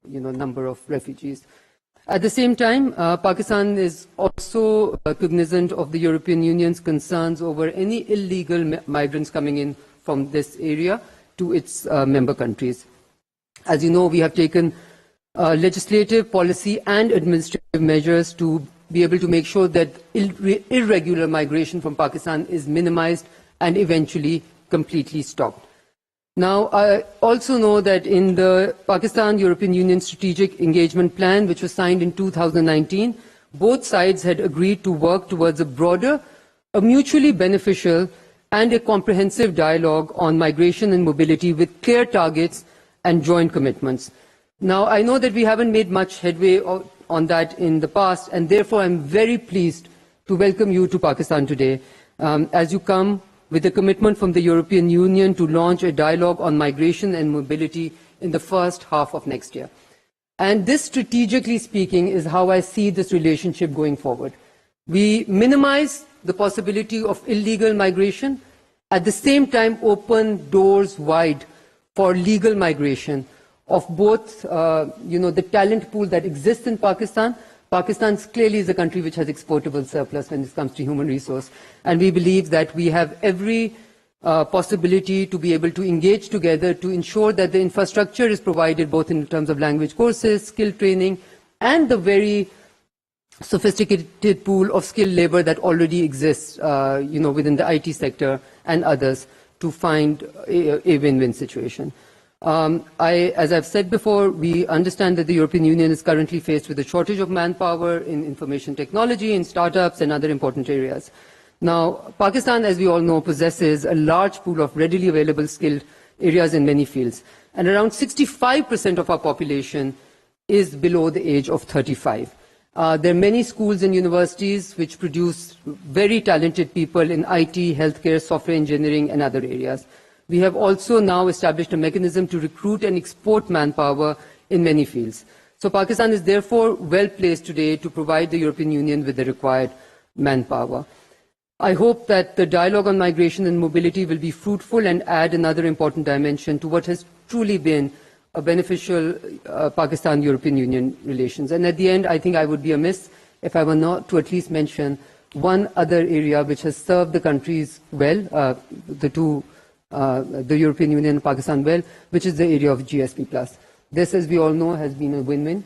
number of refugees. At the same time, Pakistan is also cognizant of the European Union's concerns over any illegal migrants coming in from this area to its member countries. As you know, we have taken legislative, policy and administrative measures to be able to make sure that irregular migration from Pakistan is minimized and eventually completely stopped. Now, I also know that in the Pakistan-European Union Strategic Engagement Plan, which was signed in 2019, both sides had agreed to work towards a broader, a mutually beneficial and a comprehensive dialogue on migration and mobility with clear targets and joint commitments. Now, I know that we haven't made much headway on that in the past, and therefore I'm very pleased to welcome you to Pakistan today as you come with a commitment from the European Union to launch a dialogue on migration and mobility in the first half of next year. And this, strategically speaking, is how I see this relationship going forward. We minimize the possibility of illegal migration, at the same time open doors wide for legal migration of both, the talent pool that exists in Pakistan. Pakistan clearly is a country which has exportable surplus when it comes to human resource. And we believe that we have every possibility to be able to engage together to ensure that the infrastructure is provided both in terms of language courses, skill training, and the very sophisticated pool of skilled labor that already exists, within the IT sector and others to find a win-win situation. As I've said before, we understand that the European Union is currently faced with a shortage of manpower in information technology, in startups and other important areas. Now, Pakistan, as we all know, possesses a large pool of readily available skilled areas in many fields. And around 65% of our population is below the age of 35. There are many schools and universities which produce very talented people in IT, healthcare, software engineering and other areas. We have also now established a mechanism to recruit and export manpower in many fields. So Pakistan is therefore well placed today to provide the European Union with the required manpower. I hope that the dialogue on migration and mobility will be fruitful and add another important dimension to what has truly been a beneficial Pakistan-European Union relations. And at the end, I think I would be amiss if I were not to at least mention one other area which has served the countries well, the European Union and Pakistan well, which is the area of GSP+. This, as we all know, has been a win-win.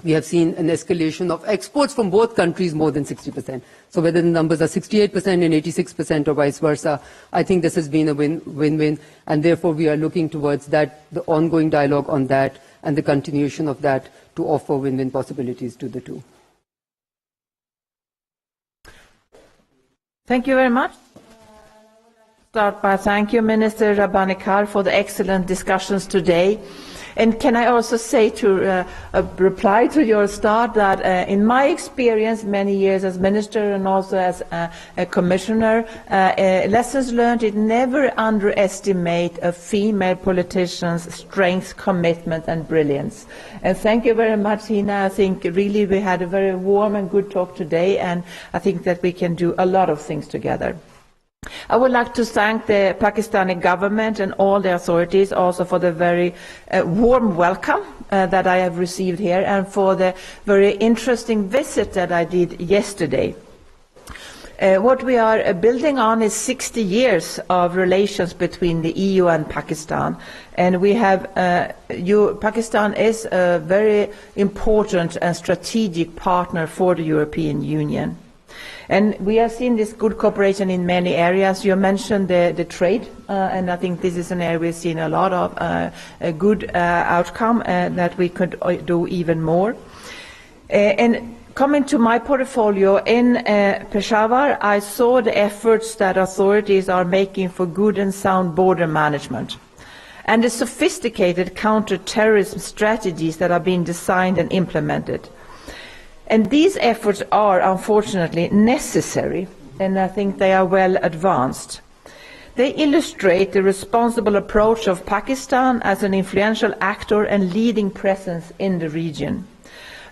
We have seen an escalation of exports from both countries more than 60%. So whether the numbers are 68% and 86% or vice versa, I think this has been a win-win, and therefore we are looking towards that, the ongoing dialogue on that, and the continuation of that to offer win-win possibilities to the two. Thank you very much. Start by thank you, Minister Rabbani Khar, for the excellent discussions today. And can I also say to reply to your start that in my experience, many years as minister and also as a commissioner, lessons learned is never underestimate a female politician's strength, commitment and brilliance. And thank you very much, Hina. I think really we had a very warm and good talk today, and I think that we can do a lot of things together. I would like to thank the Pakistani government and all the authorities also for the very warm welcome that I have received here, and for the very interesting visit that I did yesterday. What we are building on is 60 years of relations between the EU and Pakistan, and we have Pakistan is a very important and strategic partner for the European Union. And we have seen this good cooperation in many areas. You mentioned the trade, and I think this is an area we've seen a lot of a good outcome that we could do even more. And coming to my portfolio in Peshawar, I saw the efforts that authorities are making for good and sound border management, and the sophisticated counter-terrorism strategies that are being designed and implemented. And these efforts are unfortunately necessary, and I think they are well advanced. They illustrate the responsible approach of Pakistan as an influential actor and leading presence in the region.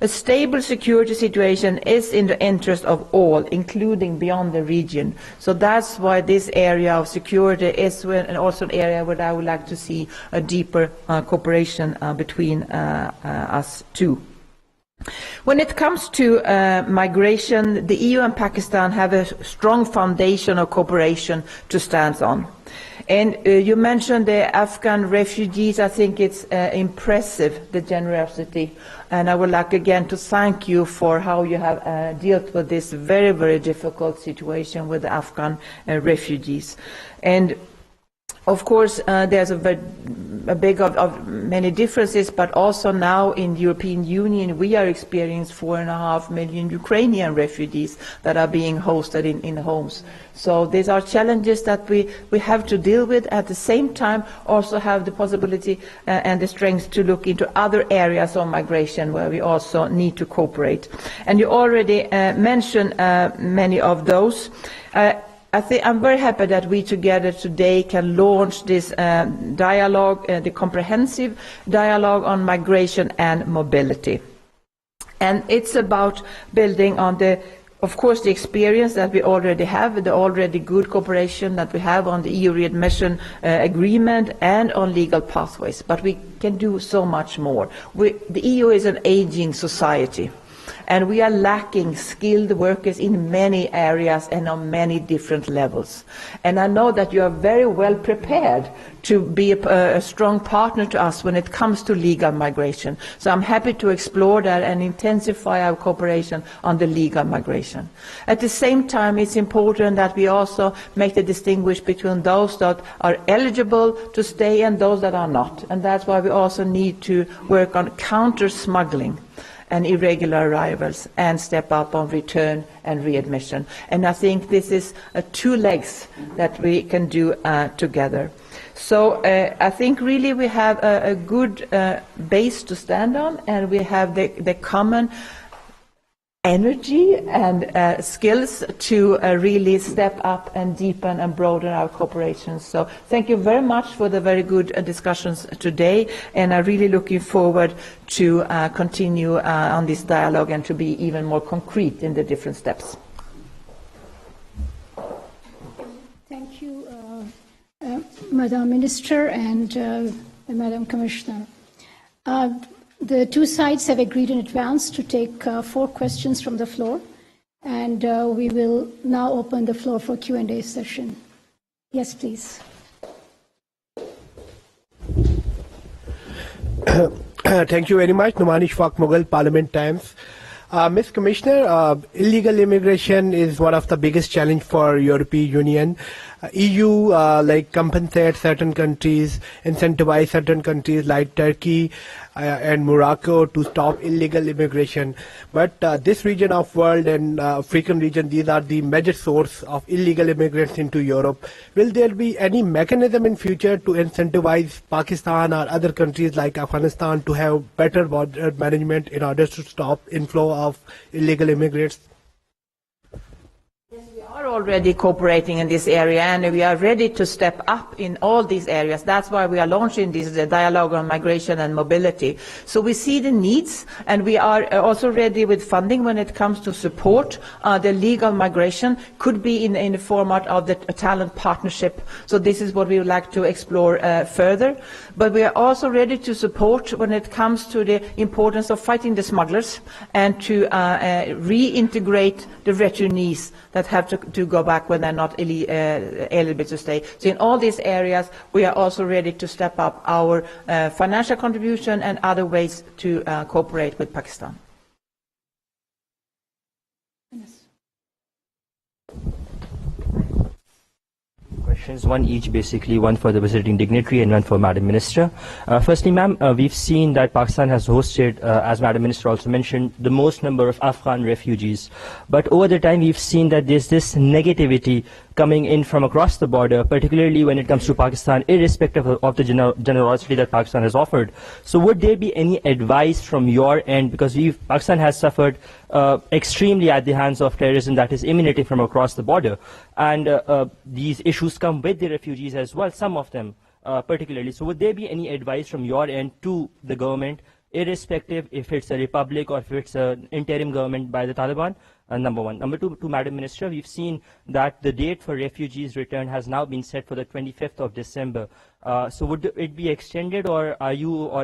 A stable security situation is in the interest of all, including beyond the region. So that's why this area of security is also an area where I would like to see a deeper cooperation between us two. When it comes to migration, the EU and Pakistan have a strong foundation of cooperation to stand on. And you mentioned the Afghan refugees. I think it's impressive, the generosity. And I would like again to thank you for how you have dealt with this very, very difficult situation with the Afghan refugees. And of course, there's a big of many differences, but also now in the European Union, we are experiencing 4.5 million Ukrainian refugees that are being hosted in homes. So these are challenges that we have to deal with. At the same time, also have the possibility and the strength to look into other areas of migration where we also need to cooperate. And you already mentioned many of those. I'm very happy that we together today can launch this dialogue, the comprehensive dialogue on migration and mobility. And it's about building on of course, the experience that we already have, the already good cooperation that we have on the EU readmission agreement and on legal pathways. But we can do so much more. The EU is an aging society. And we are lacking skilled workers in many areas and on many different levels. And I know that you are very well prepared to be a strong partner to us when it comes to legal migration. So I'm happy to explore that and intensify our cooperation on the legal migration. At the same time, it's important that we also make the distinguish between those that are eligible to stay and those that are not. And that's why we also need to work on counter-smuggling and irregular arrivals and step up on return and readmission. And I think this is two legs that we can do together. So I think really we have a good base to stand on, and we have the common energy and skills to really step up and deepen and broaden our cooperation. So thank you very much for the very good discussions today, and I'm really looking forward to continue on this dialogue and to be even more concrete in the different steps. Thank you, Madam Minister and Madam Commissioner. The two sides have agreed in advance to take 4 questions from the floor, and we will now open the floor for Q&A session. Yes, please. Thank you very much. Numani Shfaq Mughal, Parliament Times. Ms. Commissioner, illegal immigration is one of the biggest challenges for European Union. EU compensate certain countries, incentivize certain countries like Turkey and Morocco to stop illegal immigration. But this region of world and African region, these are the major source of illegal immigrants into Europe. Will there be any mechanism in future to incentivize Pakistan or other countries like Afghanistan to have better border management in order to stop inflow of illegal immigrants? We are already cooperating in this area, and we are ready to step up in all these areas. That's why we are launching this dialogue on migration and mobility. So we see the needs, and we are also ready with funding when it comes to support the legal migration. Could be in the format of the talent partnership. So this is what we would like to explore further. But we are also ready to support when it comes to the importance of fighting the smugglers and to reintegrate the returnees that have to go back when they're not eligible to stay. So in all these areas, we are also ready to step up our financial contribution and other ways to cooperate with Pakistan. Questions, one each basically, one for the visiting dignitary and one for Madam Minister. Firstly, ma'am, we've seen that Pakistan has hosted, as Madam Minister also mentioned, the most number of Afghan refugees. But over the time, we've seen that there's this negativity coming in from across the border, particularly when it comes to Pakistan, irrespective of the generosity that Pakistan has offered. So would there be any advice from your end, because Pakistan has suffered extremely at the hands of terrorism that is emanating from across the border, and these issues come with the refugees as well, some of them particularly. So would there be any advice from your end to the government irrespective if it's a republic or if it's an interim government by the Taliban? Number one. Number two, to Madam Minister, we've seen that the date for refugees' return has now been set for the 25th of December. So would it be extended, or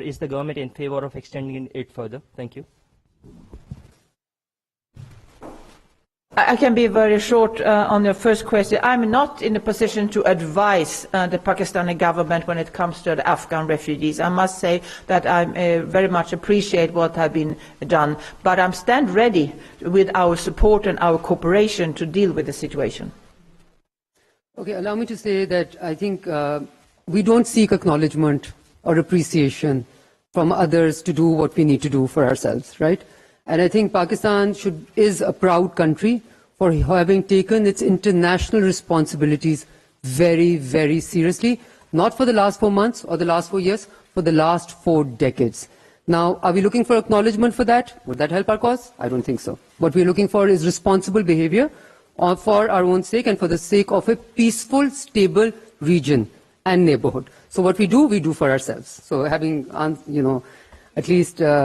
is the government in favor of extending it further? Thank you. I can be very short on your first question. I'm not in a position to advise the Pakistani government when it comes to the Afghan refugees. I must say that I very much appreciate what has been done, but I stand ready with our support and our cooperation to deal with the situation. Okay, allow me to say that I think we don't seek acknowledgement or appreciation from others to do what we need to do for ourselves, right? And I think Pakistan is a proud country for having taken its international responsibilities very, very seriously, not for the last 4 months or the last 4 years, for the last 4 decades. Now, are we looking for acknowledgement for that? Would that help our cause? I don't think so. What we're looking for is responsible behavior for our own sake and for the sake of a peaceful, stable region and neighborhood. So what we do for ourselves. So having, at least